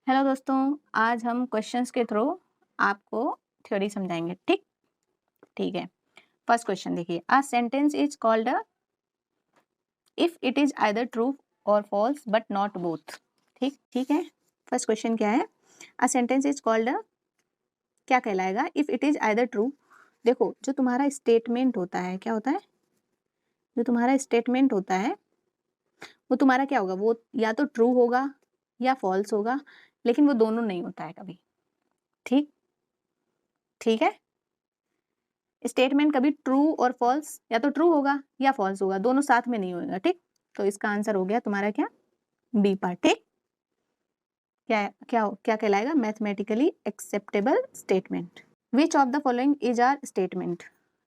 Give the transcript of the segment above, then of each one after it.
Hello दोस्तों, आज हम क्वेश्चंस के थ्रू आपको थ्योरी समझाएंगे। ठीक है। फर्स्ट क्वेश्चन देखिए, a sentence is called a if it is either true और फॉल्स बट नॉट बोथ। ठीक है। फर्स्ट क्वेश्चन क्या है? A sentence is called a, क्या कहलाएगा? If it is either true. देखो, जो तुम्हारा स्टेटमेंट होता है, क्या होता है? जो तुम्हारा स्टेटमेंट होता है वो तुम्हारा क्या होगा? वो या तो ट्रू होगा या फॉल्स होगा, लेकिन वो दोनों नहीं होता है कभी। ठीक ठीक है। स्टेटमेंट कभी ट्रू और फॉल्स, या तो ट्रू होगा या फॉल्स होगा, दोनों साथ में नहीं होगा। ठीक, तो इसका आंसर हो गया तुम्हारा क्या? B part. ठीक, क्या क्या क्या कहलाएगा? Mathematically acceptable statement. Which of the following is are statement?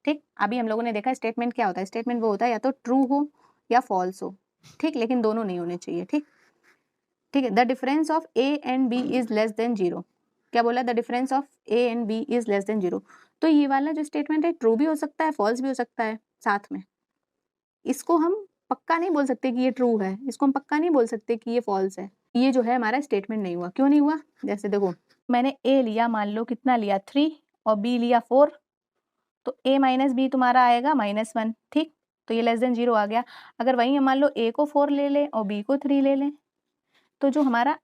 ठीक, अभी हम लोगों ने देखा स्टेटमेंट क्या होता है। स्टेटमेंट वो होता है या तो ट्रू हो या फॉल्स हो। ठीक, लेकिन दोनों नहीं होने चाहिए। ठीक है। The difference of A and B is less than zero. क्या बोला? The difference of A and B is less than zero. तो ये वाला जो स्टेटमेंट है, ट्रू भी हो सकता है, फॉल्स भी हो सकता है साथ में। इसको हम पक्का नहीं बोल सकते कि ये ट्रू है, इसको हम पक्का नहीं बोल सकते कि ये फॉल्स है। ये जो है हमारा स्टेटमेंट नहीं हुआ। क्यों नहीं हुआ? जैसे देखो, मैंने ए लिया, मान लो कितना लिया? 3, और बी लिया 4, तो ए माइनस बी तुम्हारा आएगा -1। ठीक, तो ये लेस देन जीरो आ गया। अगर वही हम मान लो ए को 4 ले लें और बी को 3 ले लें, तो जो हमारा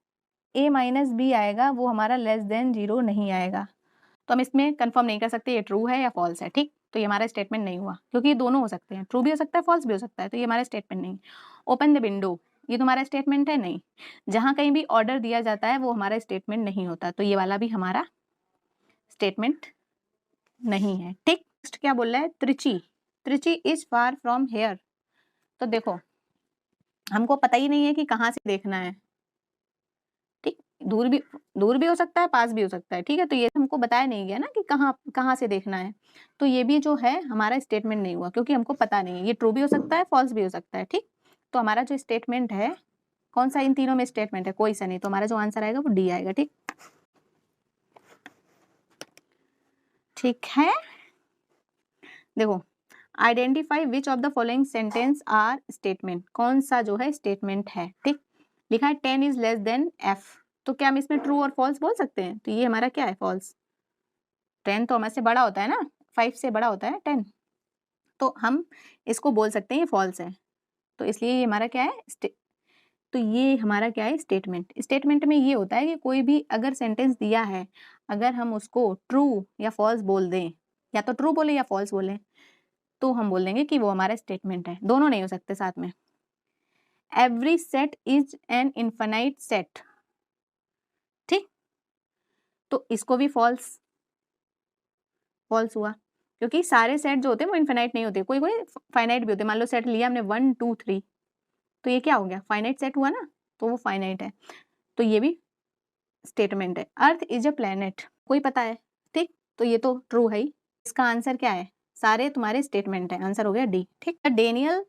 ए माइनस बी आएगा वो हमारा लेस देन जीरो नहीं आएगा। तो हम इसमें कंफर्म नहीं कर सकते ये ट्रू है या फॉल्स है। ठीक, तो ये हमारा स्टेटमेंट नहीं हुआ, क्योंकि ये दोनों हो सकते हैं, ट्रू भी हो सकता है, फॉल्स भी हो सकता है। तो ये हमारा स्टेटमेंट नहीं। ओपन द विंडो, ये तुम्हारा स्टेटमेंट है? नहीं। जहां कहीं भी ऑर्डर दिया जाता है वो हमारा स्टेटमेंट नहीं होता, तो ये वाला भी हमारा स्टेटमेंट नहीं है। ठीक, नेक्स्ट क्या बोल रहा है? Trichy, Trichy is far from here. तो देखो, हमको पता ही नहीं है कि कहाँ से देखना है। ठीक, दूर भी हो सकता है, पास भी हो सकता है। ठीक है, तो ये हमको बताया नहीं गया ना कि कहाँ कहाँ से देखना है। तो ये भी जो है हमारा स्टेटमेंट नहीं हुआ, क्योंकि हमको पता नहीं है। ये ट्रू भी हो सकता है, फॉल्स भी हो सकता है। ठीक, तो हमारा जो स्टेटमेंट है, कौन सा इन तीनों में स्टेटमेंट है? कोई सा नहीं। तो हमारा जो आंसर आएगा वो डी आएगा। ठीक है। देखो, identify which of the following sentence are statement. कौन सा जो है स्टेटमेंट है? ठीक, लिखा है 10 इज लेस देन एफ। तो क्या हम इसमें ट्रू और फॉल्स बोल सकते हैं? तो ये हमारा क्या है? फॉल्स। 10 तो हमारे से बड़ा होता है ना, 5 से बड़ा होता है 10। तो हम इसको बोल सकते हैं ये फॉल्स है। तो इसलिए ये हमारा क्या है? तो ये हमारा क्या है? स्टेटमेंट। स्टेटमेंट में ये होता है कि कोई भी अगर सेंटेंस दिया है, अगर हम उसको ट्रू या फॉल्स बोल दें, या तो ट्रू बोले या फॉल्स बोले, तो हम बोल देंगे कि वो हमारा स्टेटमेंट है। दोनों नहीं हो सकते साथ में। Every set is an infinite set. ठीक, तो इसको भी फॉल्स हुआ, क्योंकि सारे सेट जो होते हैं वो इनफाइनाइट नहीं होते, कोई कोई फाइनाइट भी होते हैं। मान लो सेट लिया हमने 1 2 3, तो ये क्या हो गया? फाइनाइट सेट हुआ ना, तो वो फाइनाइट है। तो ये भी स्टेटमेंट है। अर्थ इज अ प्लेनेट, कोई पता है? ठीक, तो ये तो ट्रू है ही। इसका आंसर क्या है? सारे तुम्हारे स्टेटमेंट है। आंसर हो गया डी। ठीक, denial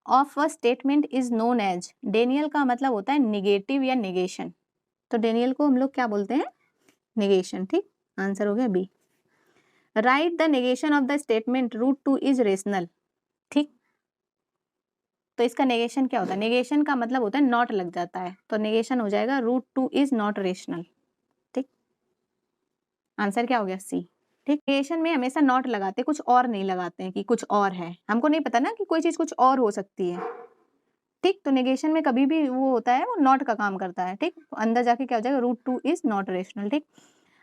of a statement is known as. Denial का मतलब होता है निगेटिव या निगेशन। तो डेनियल को हम लोग क्या बोलते हैं? निगेशन। ठीक, आंसर हो गया B. Write the negation of the statement √2 is rational. ठीक, तो इसका नेगेशन क्या होता है? नेगेशन का मतलब होता है नॉट लग जाता है, तो नेगेशन हो जाएगा √2 इज नॉट रेशनल। ठीक, आंसर क्या हो गया? सी। ठीक, नेगेशन में हमेशा नॉट लगाते, कुछ और नहीं लगाते हैं कि कुछ और है। हमको नहीं पता ना कि कोई चीज कुछ और हो सकती है। ठीक, तो नेगेशन में कभी भी वो होता है, वो नॉट का काम करता है। ठीक, तो अंदर जाके क्या हो जाएगा? √2 इज नॉट रेशनल। ठीक,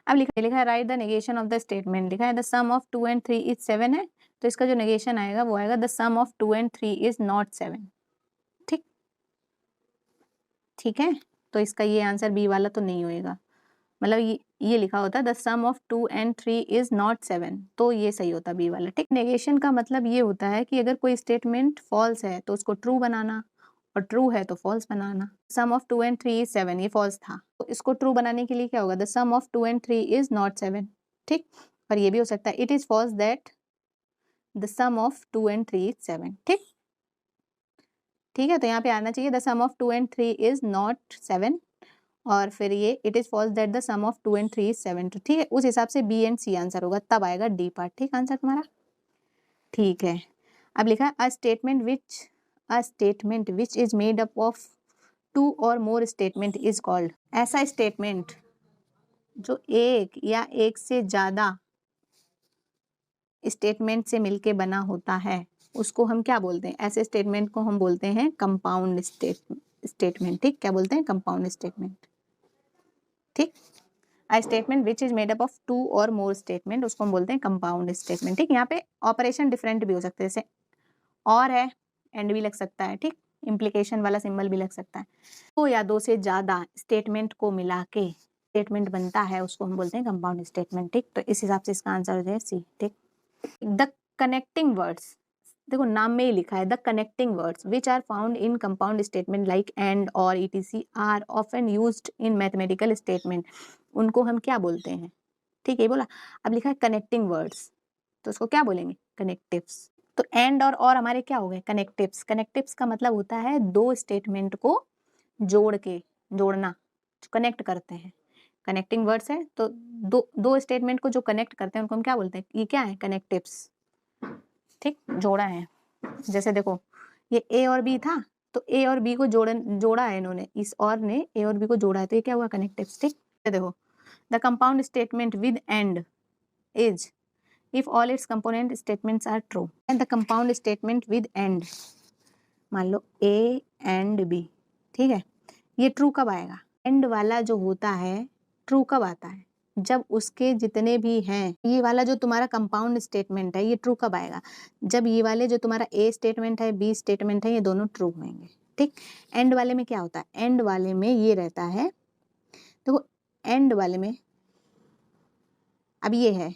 अब लिखा है write the negation of the statement. लिखा है the sum of 2 and 3 is 7 है, तो इसका जो नेगेशन आएगा वो आएगा the sum of 2 and 3 is not 7। ठीक, ठीक है, तो इसका ये आंसर बी वाला तो नहीं होएगा। मतलब ये लिखा होता है the sum of 2 and 3 is not 7, तो ये सही होता बी वाला। ठीक, नेगेशन का मतलब ये होता है कि अगर कोई स्टेटमेंट फॉल्स है तो उसको ट्रू बनाना, और ट्रू है तो फॉल्स बनाना। सम ऑफ 2 एंड 3 इज 7, ये फॉल्स था, तो इसको ट्रू बनाने के लिए क्या होगा? The sum of 2 and 3 is not 7। ठीक, और ये भी हो सकता है it is false that the sum of 2 and 3 is 7। ठीक, ठीक है, तो यहाँ पे आना चाहिए the sum of 2 and 3 is not 7, और फिर ये it is false that the sum of 2 and 3 is 7। तो ठीक है, उस हिसाब से बी एंड सी आंसर होगा, तब आएगा डी पार्ट। ठीक, आंसर तुम्हारा ठीक है। अब लिखा है a statement which is made up of two or more statement is called, ऐसा स्टेटमेंट जो एक या एक से ज्यादा स्टेटमेंट से मिलके बना होता है उसको हम क्या बोलते हैं? ऐसे स्टेटमेंट को हम बोलते हैं कंपाउंड स्टेटमेंट। ठीक, क्या बोलते हैं? Compound statement. ठीक, a statement which is made up of two or more statement उसको हम बोलते हैं कंपाउंड स्टेटमेंट। ठीक, यहाँ पे ऑपरेशन डिफरेंट भी हो सकते हैं, जैसे और है, एंड भी लग सकता है। ठीक, इम्प्लीकेशन वाला सिंबल भी लग सकता है। दो या दो से ज्यादा स्टेटमेंट को मिला के स्टेटमेंट बनता है उसको हम बोलते हैं कंपाउंड स्टेटमेंट। ठीक, तो इस हिसाब से इसका आंसर हो जाए सी। ठीक, द कनेक्टिंग वर्ड्स, देखो नाम में ही लिखा है the connecting words which are found in compound statement like and or etc are often used in mathematical statement, उनको हम क्या बोलते हैं? ठीक है, बोला। अब लिखा है कनेक्टिंग वर्ड्स, तो उसको क्या बोलेंगे? कनेक्टिव्स। तो एंड और हमारे क्या हो गए? कनेक्टिव्स। कनेक्टिव्स का मतलब होता है दो स्टेटमेंट को जोड़ के, जोड़ना, कनेक्ट करते हैं। कनेक्टिंग वर्ड्स है तो दो स्टेटमेंट को जो कनेक्ट करते हैं उनको हम क्या बोलते हैं? ये क्या है? कनेक्टिव्स। ठीक, जोड़ा है। जैसे देखो ये ए और बी था, तो ए और बी को जोड़ा है इन्होंने, इस और ने ए और बी को जोड़ा है, तो ये क्या हुआ? कनेक्टिव्स। ठीक, देखो the compound statement with and is if all its component statements are true and the compound statement with and, मान लो a and b, ठीक है, ये ट्रू कब आएगा? एंड वाला जो होता है ट्रू कब आता है? जब उसके जितने भी हैं, ये वाला जो तुम्हारा कंपाउंड स्टेटमेंट है ये ट्रू कब आएगा? जब ये वाले जो तुम्हारा ए स्टेटमेंट है, बी स्टेटमेंट है, ये दोनों ट्रू होंगे। ठीक, एंड वाले में क्या होता है? एंड वाले में ये रहता है, देखो एंड वाले में अब ये है,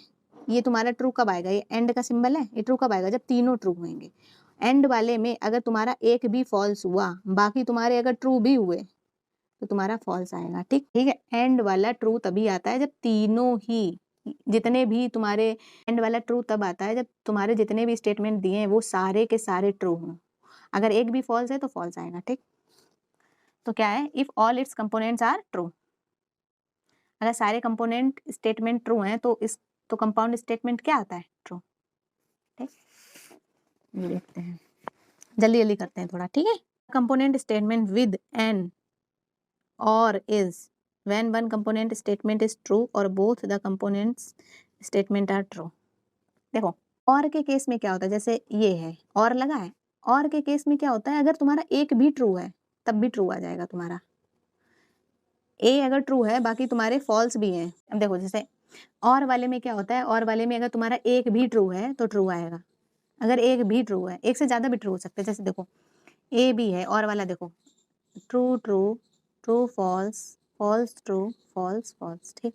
ये तुम्हारा ट्रू कब आएगा? ये एंड का सिंबल है, ये ट्रू कब आएगा? जब तीनों ट्रू होंगे। एंड वाले में अगर तुम्हारा एक भी फॉल्स हुआ, बाकी तुम्हारे अगर ट्रू भी हुए तो तुम्हारा फॉल्स आएगा। ठीक, ठीक है, एंड वाला ट्रू तभी आता है जब तीनों ही, जितने भी तुम्हारे, एंड वाला ट्रू तब आता है जब तुम्हारे जितने भी स्टेटमेंट दिए हैं वो सारे के सारे ट्रू हों। अगर एक भी फॉल्स है तो फॉल्स आएगा। ठीक, तो क्या है? If all its components are true, अगर सारे कंपोनेंट स्टेटमेंट ट्रू हैं तो इस, तो कंपाउंड स्टेटमेंट क्या आता है? ट्रू। ठीक, ये देखते हैं, जल्दी जल्दी करते हैं थोड़ा। ठीक है, component statement with an or is when one component statement is true or both the components statement are true. देखो और के केस में क्या होता है? जैसे ये है और लगा है, और के केस में क्या होता है? अगर तुम्हारा एक भी ट्रू है तब भी ट्रू आ जाएगा तुम्हारा। ए अगर ट्रू है बाकी तुम्हारे फॉल्स भी हैं। अब देखो जैसे और वाले में क्या होता है? और वाले में अगर तुम्हारा एक भी ट्रू है तो ट्रू आएगा। अगर एक भी ट्रू है, एक से ज्यादा भी ट्रू हो सकते हैं, जैसे देखो ए बी है और वाला देखो true true true false false true false false. ठीक,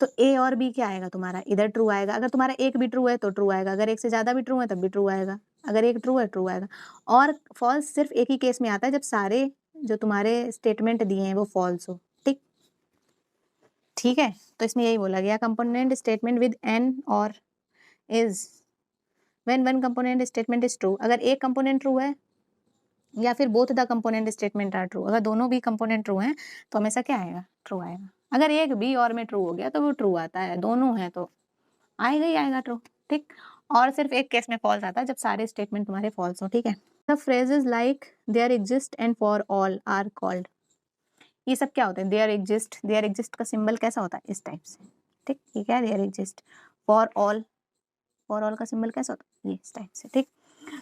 तो ए और बी क्या आएगा तुम्हारा? इधर ट्रू आएगा। अगर तुम्हारा एक भी ट्रू है तो ट्रू आएगा, अगर एक से ज्यादा भी ट्रू है तब भी ट्रू आएगा। अगर एक ट्रू है ट्रू आएगा। और फॉल्स सिर्फ एक ही केस में आता है जब सारे जो तुम्हारे स्टेटमेंट दिए हैं वो फॉल्स हो। ठीक, ठीक है, तो इसमें यही बोला गया component statement with an or is when one component statement is true, अगर एक कंपोनेंट ट्रू है या फिर both the component statement are true, अगर दोनों भी कंपोनेंट ट्रू हैं तो हमेशा क्या आएगा? ट्रू आएगा। अगर एक भी और में ट्रू हो गया तो वो ट्रू आता है, दोनों है तो आएगा ही आएगा ट्रू। ठीक, और सिर्फ एक केस में फॉल्स आता है जब सारे स्टेटमेंट तुम्हारे फॉल्स हो। ठीक है, the phrases like there exist and for all are called, ये सब क्या होता है? देयर एग्जिस्ट का सिंबल कैसा होता है? इस टाइप से। ठीक, ये क्या है? There exist. फॉर ऑल का सिंबल कैसा होता है? ये इस टाइप से। ठीक,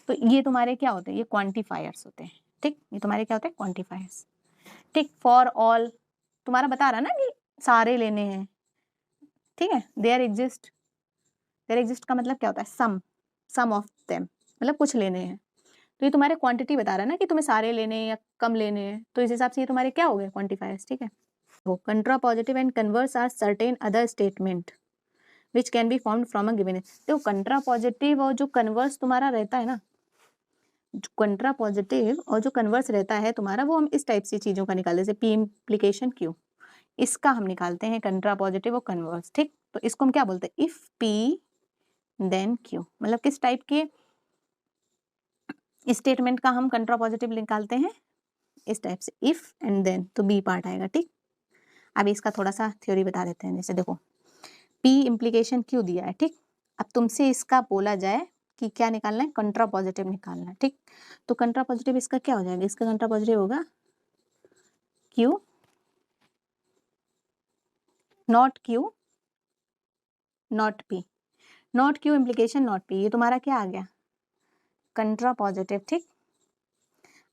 तो ये तुम्हारे क्या होते हैं? ये क्वांटिफायर्स होते हैं। ठीक, ये तुम्हारे क्या होते हैं? क्वांटिफायर्स। ठीक, फॉर ऑल तुम्हारा बता रहा ना कि सारे लेने हैं। ठीक है, देयर एग्जिस्ट का मतलब क्या होता है? सम ऑफ देम, मतलब कुछ लेने हैं। तो ये तुम्हारे क्वांटिटी बता रहा है ना कि तुम्हें सारे लेने हैं या कम लेने हैं, तो इस हिसाब से ये तुम्हारे क्या हो गए? क्वांटिफायर्स। ठीक है, तो contrapositive and converse are certain other statement which can be formed from a given. तो कंट्रा पॉजिटिव और जो कन्वर्स तुम्हारा रहता है ना, कंट्रा पॉजिटिव और जो कन्वर्स रहता है तुम्हारा, वो हम इस टाइप से चीजों का निकालते हैं, जैसे पी इम्प्लीकेशन क्यू, इसका हम निकालते हैं कंट्रा पॉजिटिव और कन्वर्स। ठीक, तो इसको हम क्या बोलते हैं? इफ पी देन क्यू, मतलब किस टाइप के स्टेटमेंट का हम कंट्रा पॉजिटिव निकालते हैं? इस टाइप से, इफ एंड देन, तो बी पार्ट आएगा। ठीक, अब इसका थोड़ा सा थ्योरी बता देते हैं। जैसे देखो पी इम्प्लीकेशन क्यों दिया है। ठीक, अब तुमसे इसका बोला जाए कि क्या निकालना है? कंट्रा पॉजिटिव निकालना है। ठीक, तो कंट्रा पॉजिटिव इसका क्या हो जाएगा? इसका कंट्रा पॉजिटिव होगा Q, not Q, not P, not Q implication not P, ये तुम्हारा क्या आ गया, कंट्रा पॉजिटिव। ठीक,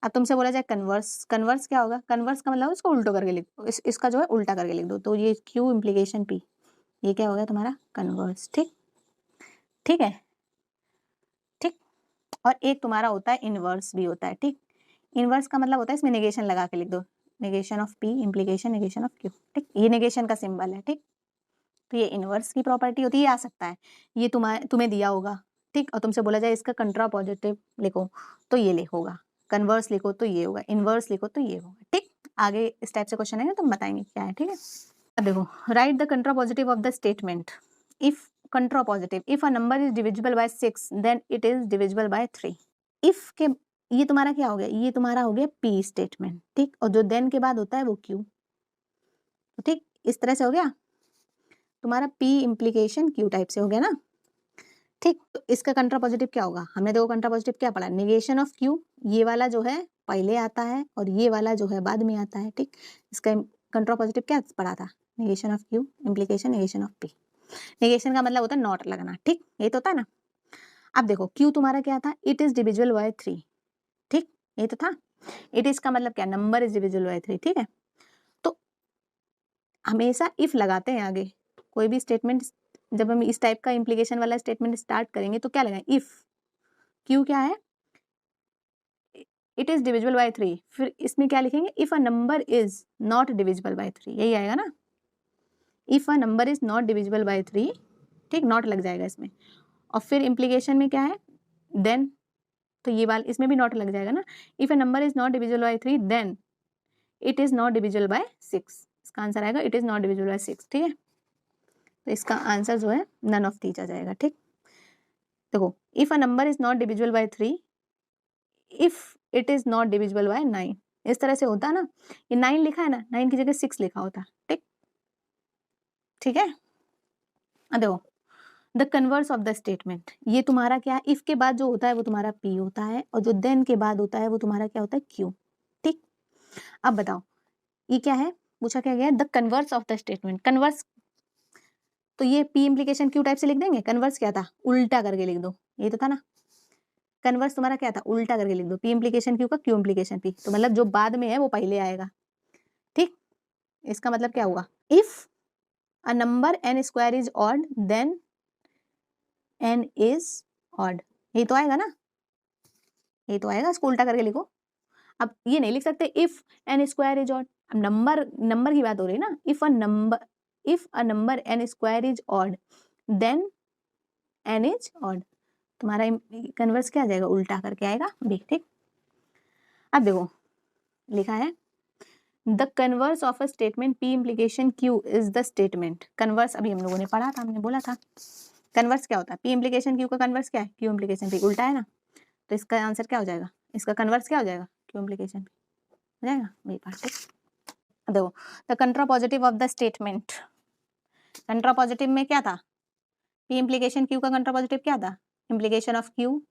अब तुमसे बोला जाए कन्वर्स, कन्वर्स क्या होगा, कन्वर्स का मतलब इसको उल्टो करके लिख दो, इसका जो है उल्टा करके लिख दो, तो ये क्यू इम्प्लीकेशन पी, ये क्या हो गया तुम्हारा कन्वर्स। ठीक, ठीक है, ठीक। और एक तुम्हारा होता है इनवर्स भी होता है। ठीक, इनवर्स का मतलब होता है इसमें नेगेशन लगा के लिख दो, negation of P implication negation of Q. ठीक, ये नेगेशन का सिंबल है। ठीक, तो ये इनवर्स की प्रॉपर्टी होती है, ये आ सकता है, ये तुम्हें दिया होगा। ठीक, और तुमसे बोला जाए इसका कंट्रा पॉजिटिव लिखो तो ये लिखोगा, कन्वर्स लिखो तो ये होगा, इनवर्स लिखो तो ये होगा। ठीक, आगे इस टाइप से क्वेश्चन आएंगे तो हम बताएंगे क्या है। ठीक है, अब देखो, right the contrapositive of the statement. If contrapositive, if a number is divisible by 6 then it is divisible by 3। If के, ये तुम्हारा क्या हो गया, ये तुम्हारा हो गया पी स्टेटमेंट। ठीक, और जो देन के बाद होता है वो क्यू। ठीक, इस तरह से हो गया तुम्हारा पी इम्प्लीकेशन क्यू टाइप से हो गया ना। ठीक, तो इसका कंट्रा पॉजिटिव क्या होगा, हमने देखो कंट्रा पॉजिटिव क्या पढ़ा, नेगेशन ऑफ क्यू, ये वाला जो है पहले आता है और ये वाला जो है बाद में आता है। ठीक, इसका कंट्रा पॉजिटिव क्या पढ़ा था, negation of Q implication negation of P. Negation का मतलब होता है नॉट लगना। ठीक, ये तो होता है ना। अब देखो क्यू तुम्हारा क्या था, इट इज डिविजिबल बाय 3। ठीक, ये तो था। इट इज का मतलब क्या, नंबर इज डिविजिबल बाय 3। ठीक है, तो हमेशा इफ लगाते हैं आगे कोई भी स्टेटमेंट, जब हम इस टाइप का इम्प्लीकेशन वाला स्टेटमेंट स्टार्ट करेंगे तो क्या लगाएं, इफ क्यू क्या है, इट इज डिविजिबल बाय 3, फिर इसमें क्या लिखेंगे, if a number is not divisible by 3, यही आएगा ना, if a number is not divisible by 3। ठीक, नॉट लग जाएगा इसमें, और फिर इम्प्लीकेशन में क्या है, देन, तो ये वाला इसमें भी नॉट लग जाएगा ना, if a number is not divisible by 3 then it is not divisible by 6। इसका आंसर आएगा it is not divisible by 6। ठीक है, तो इसका आंसर जो है नन ऑफ दीज आ जाएगा। ठीक, देखो, if a number is not divisible by 3, if it is not divisible bye 9, इस तरह से होता है ना, ये 9 लिखा है ना, 9 की जगह 6 लिखा होता। ठीक, ठीक है, अब देखो the converse of the statement, ये तुम्हारा क्या है, इफ के बाद जो होता है वो तुम्हारा पी होता है, और जो देन के बाद होता है वो तुम्हारा क्या होता है क्यू। ठीक, अब बताओ ये क्या है, पूछा क्या गया है, the converse of the statement. Converse, तो ये पी इम्प्लीकेशन क्यू टाइप से लिख देंगे, कन्वर्स क्या था, उल्टा करके लिख दो, ये तो था ना, कन्वर्स तुम्हारा क्या था, उल्टा करके लिख दो, पी इम्प्लीकेशन क्यू का क्यू इम्प्लीकेशन पी, तो मतलब जो बाद में है वो पहले आएगा। ठीक, इसका मतलब क्या होगा, if a number n square is odd then n is odd, ये तो आएगा ना, ये तो आएगा, इसको उल्टा करके लिखो। अब ये नहीं लिख सकते if n square is odd, अब नंबर नंबर की बात हो रही है ना, if a number n square is odd then n is odd, तुम्हारा कन्वर्स क्या आ जाएगा, उल्टा करके आएगा बी। ठीक, अब देखो लिखा है the converse of a statement P implication Q is the statement. Converse अभी हम लोगों ने पढ़ा था, हमने बोला था कन्वर्स क्या होता है, पी इम्प्लीकेशन क्यू का कन्वर्स क्या है, क्यू इम्प्लीकेशन पी, उल्टा है ना, तो इसका आंसर क्या हो जाएगा, इसका कन्वर्स क्या हो जाएगा, क्यू इम्प्लीकेशन पी हो जाएगा बी पार्ट। देखो the contrapositive of the statement, कंट्रा positive में क्या था, पी इम्प्लीकेशन क्यू का कंट्रा पॉजिटिव क्या था, implication of Q,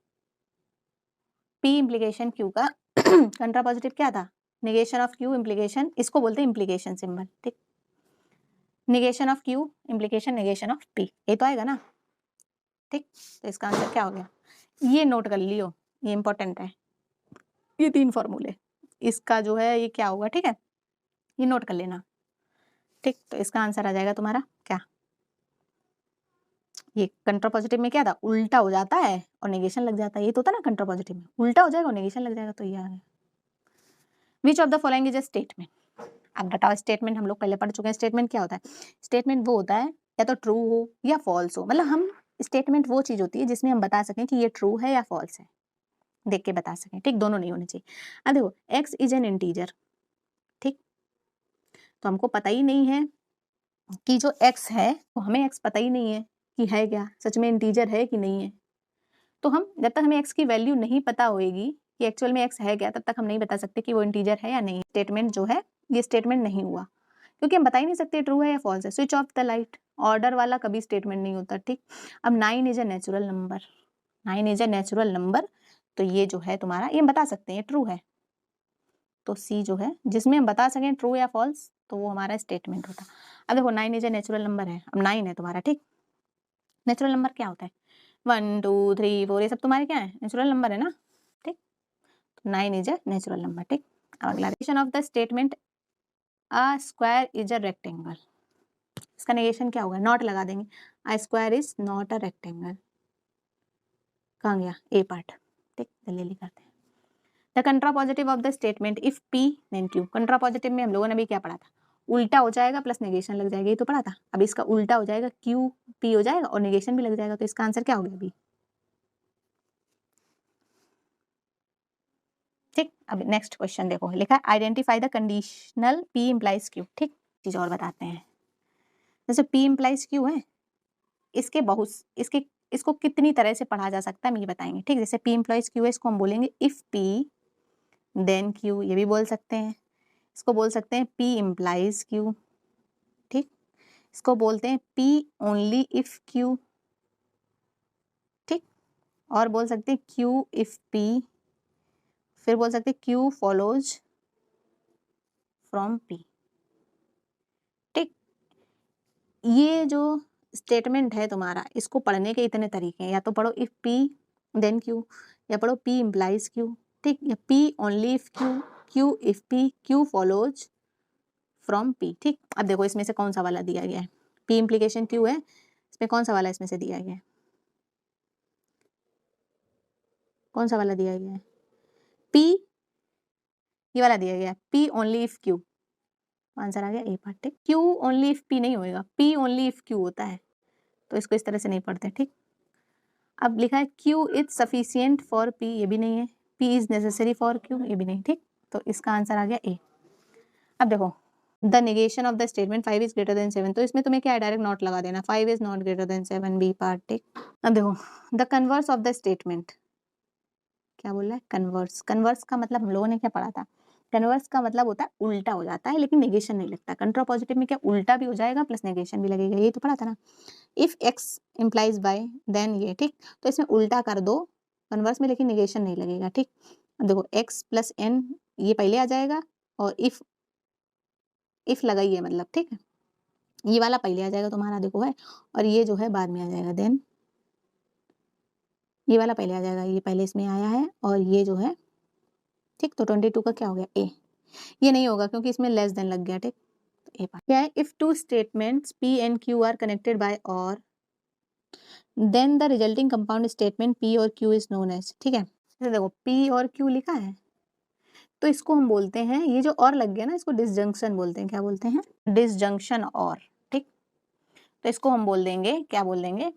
P implication Q का कंट्रा पॉजिटिव क्या था, नेगेशन ऑफ क्यू इम्प्लीकेशन, इसको बोलते हैं इम्प्लीकेशन सिंबल। ठीक, negation of Q implication negation of P, ये तो आएगा ना। ठीक, तो इसका आंसर क्या हो गया, ये नोट कर लियो, ये इंपॉर्टेंट है, ये 3 फॉर्मूले, इसका जो है ये क्या होगा। ठीक है, ये नोट कर लेना। ठीक, तो इसका आंसर आ जाएगा तुम्हारा क्या, ये कंट्रा पॉजिटिव में क्या था, उल्टा हो जाता है और नेगेशन लग जाता है, ये तो होता ना कंट्रा पॉजिटिव में, उल्टा हो जाएगा और नेगेशन लग जाएगा, तो ये आ गया। विच of the following is a statement. अब बताओ स्टेटमेंट हम लोग पहले पढ़ चुके हैं, स्टेटमेंट क्या होता है, स्टेटमेंट वो होता है या तो ट्रू हो या फॉल्स हो, मतलब हम स्टेटमेंट वो चीज होती है जिसमें हम बता सकें कि ये ट्रू है या फॉल्स है, देख के बता सकें। ठीक, दोनों नहीं होने चाहिए। अब देखो एक्स इज एन इंटीजर, ठीक, तो हमको पता ही नहीं है कि जो एक्स है, तो हमें एक्स पता ही नहीं है कि है क्या, सच में इंटीजर है कि नहीं है, तो हम जब तक हमें एक्स की वैल्यू नहीं पता होएगी कि एक्चुअल में एक्स है क्या, तब तक हम नहीं बता सकते कि वो इंटीजर है या नहीं। स्टेटमेंट जो है ये स्टेटमेंट नहीं हुआ, क्योंकि हम बता ही नहीं सकते ट्रू है या फॉल्स है। Switch off the light, order वाला कभी स्टेटमेंट नहीं होता। ठीक, अब 9 is a natural number, 9 is a natural number, तो ये जो है तुम्हारा, ये हम बता सकते हैं ट्रू है, तो सी जो है जिसमें हम बता सकें ट्रू या फॉल्स तो वो हमारा स्टेटमेंट होता। अब देखो 9 इज ए नेचुरल नंबर है, अब 9 है तुम्हारा, ठीक। नेचुरल नंबर क्या होता है? 1 2 3 4 ये सब तुम्हारे क्या है? नेचुरल नंबर है ना, ठीक। 9 इज ए नेचुरल नंबर, ठीक। अब अगला negation of the statement a square is a rectangle, इसका नेगेशन क्या होगा? नॉट लगा देंगे, a square is not a rectangle. कहाँ गया ए पार्ट, ठीक। जल्दी करते हैं। The contrapositive of the statement if P then Q, contrapositive में हम लोगों ने भी क्या पढ़ा था? उल्टा हो जाएगा प्लस नेगेशन लग जाएगा, ये तो पढ़ा था। अब इसका उल्टा हो जाएगा, क्यू पी हो जाएगा और नेगेशन भी लग जाएगा, तो इसका आंसर क्या हो गया बी, ठीक। अब नेक्स्ट क्वेश्चन देखो, लिखा है identify the conditional P implies Q, ठीक। चीज और बताते हैं, जैसे पी इम्प्लाइज क्यू है, इसके बहुत इसके इसको कितनी तरह से पढ़ा जा सकता है हम ये बताएंगे, ठीक। जैसे पी इम्प्लाइज क्यू है, इसको हम बोलेंगे इफ पी देन क्यू, ये भी बोल सकते हैं। इसको बोल सकते हैं पी इम्प्लाइज क्यू, ठीक। इसको बोलते हैं पी ओनली इफ क्यू, ठीक। और बोल सकते हैं क्यू इफ पी, फिर बोल सकते हैं क्यू फॉलोज फ्रॉम पी, ठीक। ये जो स्टेटमेंट है तुम्हारा, इसको पढ़ने के इतने तरीके हैं, या तो पढ़ो इफ पी देन क्यू, या पढ़ो पी इम्प्लाइज क्यू, ठीक, या P only if Q, Q if P, Q follows from P, ठीक। अब देखो इसमें से कौन सा वाला दिया गया है? पी इम्प्लीकेशन क्यू है, इसमें कौन सा वाला इसमें से दिया गया है? कौन सा वाला दिया गया है? पी, ये वाला दिया गया है P only if Q, answer आ गया ए पार्ट, ठीक। क्यू ओनली इफ पी नहीं होएगा, पी ओनली इफ क्यू होता है, तो इसको इस तरह से नहीं पढ़ते, ठीक। अब लिखा है Q is sufficient for P, ये भी नहीं है। P is necessary for Q, ये भी नहीं, ठीक। तो इसका आंसर आ गया ए। अब देखो the negation of the statement 5 is greater than 7, तो इसमें तुम्हें क्या है? डायरेक्ट नॉट लगा देना, 5 is not greater than 7, B part, ठीक। अब देखो the converse of the statement, क्या बोल रहा है? कन्वर्स, कन्वर्स का मतलब हम लोगों ने क्या पढ़ा था? कन्वर्स का मतलब होता है उल्टा हो जाता है लेकिन नेगेशन नहीं लगता। कंट्रापॉजिटिव में क्या उल्टा भी हो जाएगा प्लस नेगेशन भी लगेगा, ये तो पढ़ा था ना। If x implies by then ये, ठीक। तो इसमें उल्टा कर दो कन्वर्स में, लेकिन नेगेशन नहीं लगेगा, ठीक। अब देखो एक्स प्लस एन ये पहले आ जाएगा, और इफ लगाइए मतलब, ठीक है, ये वाला पहले आ जाएगा तुम्हारा, देखो है, और ये जो है बाद में आ जाएगा। देन ये वाला पहले आ जाएगा, ये पहले इसमें आया है, और ये जो है, ठीक। तो 22 का क्या हो गया? ए। ये नहीं होगा क्योंकि इसमें लेस देन लग गया, ठीक। तो ए पार्ट क्या है? If two statements P and Q are connected by or then the resulting compound statement P or Q is known as, ठीक है। जैसे देखो पी और क्यू लिखा है, तो इसको हम बोलते हैं, ये जो और लग गया ना, इसको डिसजंक्शन बोलते हैं। क्या बोलते हैं? डिसजंक्शन और, ठीक। तो इसको हम बोल देंगे, क्या बोल देंगे?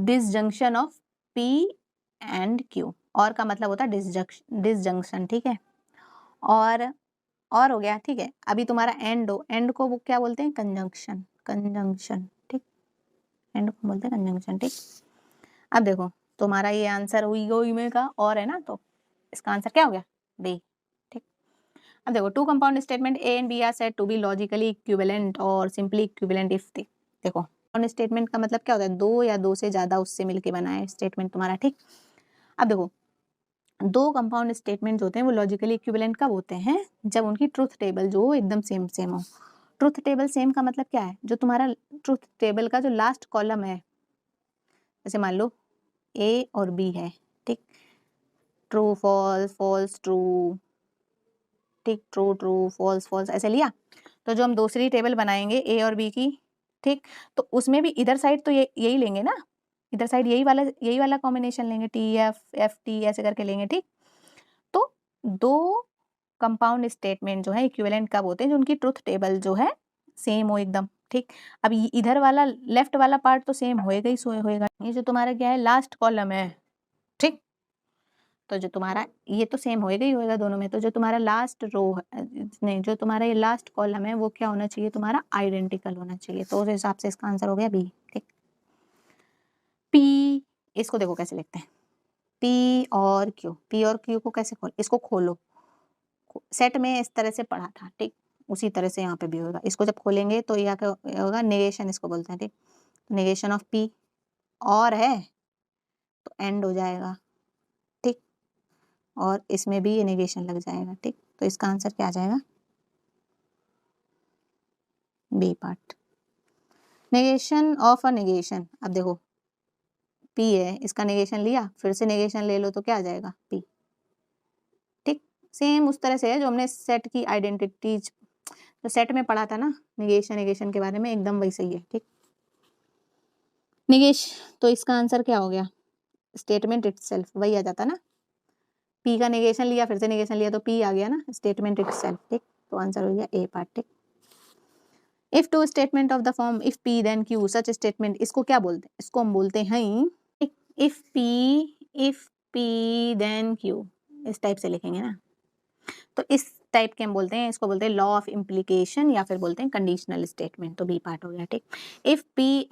Disjunction of P and Q. और का मतलब होता है डिसजंक्शन, ठीक है। और हो गया, ठीक है। अभी तुम्हारा एंड हो, एंड को वो क्या बोलते हैं? कंजंक्शन, कंजंक्शन, ठीक। एंड को बोलते हैं कंजंक्शन, ठीक। अब देखो तुम्हारा ये आंसर हुई में का और है ना, तो इसका आंसर क्या हो गया? बी, ठीक। अब देखो two compound statement A and B are said to be logically equivalent or simply equivalent if they, देखो कंपाउंड स्टेटमेंट का मतलब क्या होता है? दो या दो से ज्यादा उससे मिलके बना है स्टेटमेंट तुम्हारा, ठीक। अब देखो दो कंपाउंड स्टेटमेंट जो होते हैं वो लॉजिकली इक्विवेलेंट कब होते हैं? जब उनकी ट्रुथ टेबल जो एकदम सेम सेम हो। ट्रुथ टेबल सेम का मतलब क्या है? जो तुम्हारा ट्रुथ टेबल का जो लास्ट कॉलम है, जैसे मान लो ए और बी है, ठीक। ट्रू फॉल्स, फॉल्स ट्रू, ठीक। ट्रू ट्रू, फॉल्स फॉल्स, ऐसे लिया। तो जो हम दूसरी टेबल बनाएंगे ए और बी की, ठीक, तो उसमें भी इधर साइड तो ये यही लेंगे ना, इधर साइड यही वाला कॉम्बिनेशन लेंगे, टी एफ एफ टी ऐसे करके लेंगे, ठीक। तो दो कंपाउंड स्टेटमेंट जो है इक्विवेलेंट कब होते हैं? जो उनकी ट्रुथ टेबल जो है सेम हो एकदम, ठीक। अब इधर वाला लेफ्ट वाला पार्ट तो सेम होएगा ही, सो होएगा। ये जो तुम्हारा क्या है? लास्ट कॉलम है, ठीक। तो जो तुम्हारा ये तो सेम होएगा ही होएगा दोनों में, तो जो तुम्हारा लास्ट रो नहीं, जो तुम्हारा ये लास्ट कॉलम है वो क्या होना चाहिए? तुम्हारा आइडेंटिकल होना चाहिए। तो उस हिसाब से इसका आंसर हो गया बी, ठीक। पी, इसको देखो कैसे लिखते हैं, P or Q, P or Q को कैसे इसको खोलो, सेट में इस तरह से पढ़ा था, ठीक। उसी तरह से यहाँ पे भी होगा। इसको जब खोलेंगे तो यहाँ क्या होगा? नेगेशन इसको बोलते हैं, ठीक। नेगेशन ऑफ पी और है तो एंड हो जाएगा, ठीक। और इसमें भी ये नेगेशन लग जाएगा, ठीक। तो इसका आंसर क्या आ जाएगा? B part. Negation of a negation, अब देखो पी है, इसका नेगेशन लिया, फिर से नेगेशन ले लो तो क्या आ जाएगा? पी। ठीक, सेम उस तरह से है जो हमने सेट की आइडेंटिटीज तो सेट में पढ़ा था ना, नेगेशन के बारे में, एकदम वैसे ही है। ठीक, निगेश, तो इसका आंसर क्या हो गया? स्टेटमेंट इटसेल्फ, वही आ जाता ना, पी का नेगेशन लिया, फिर से नेगेशन लिया तो पी आ गया ना, स्टेटमेंट इटसेल्फ। ठीक, तो आंसर हो गया ए पार्ट। ठीक, if two statement of the form if P then Q such statement, इसको क्या बोलते हैं? इसको हम बोलते हैं इफ पी देन क्यू, इस टाइप से लिखेंगे ना, तो इस टाइप के हम बोलते हैं, इसको बोलते हैं लॉ ऑफ इम्प्लीकेशन या फिर बोलते हैं कंडीशनल स्टेटमेंट। तो बी पार्ट हो गया। ठीक, if P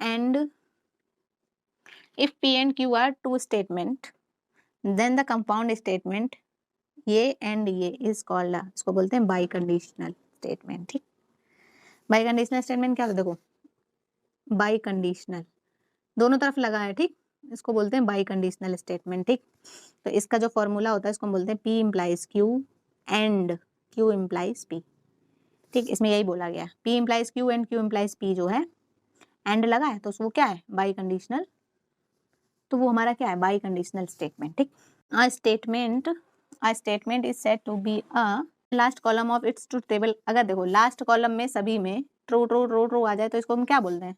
and Q are two statement then the compound statement ये एंड ये इज कॉल्ड, इसको बोलते हैं बाई कंडीशनल स्टेटमेंट। ठीक, बाई कंडीशनल स्टेटमेंट क्या होता है? देखो बाई कंडीशनल दोनों तरफ लगा है। ठीक, इसको बोलते हैं बाई कंडीशनल स्टेटमेंट। ठीक, तो इसका जो फॉर्मूला होता है इसको हम बोलते हैं P implies Q and Q implies P. ठीक, इसमें यही बोला गया, P implies Q and Q implies P जो है एंड लगा है तो वो क्या है? बाई कंडीशनल, तो वो हमारा क्या है? Biconditional statement. ठीक, a statement is said to be a last column of its truth table. अगर देखो लास्ट कॉलम में सभी में ट्रू ट्रू ट्रू ट्रू आ जाए तो इसको हम क्या बोलते हैं?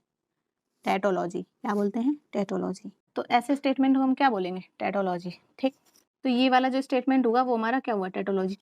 टैटोलॉजी। क्या बोलते हैं? टैटोलॉजी। तो ऐसे स्टेटमेंट को हम क्या बोलेंगे? टैटोलॉजी। ठीक, तो ये वाला जो स्टेटमेंट होगा वो हमारा क्या हुआ? टैटोलॉजी।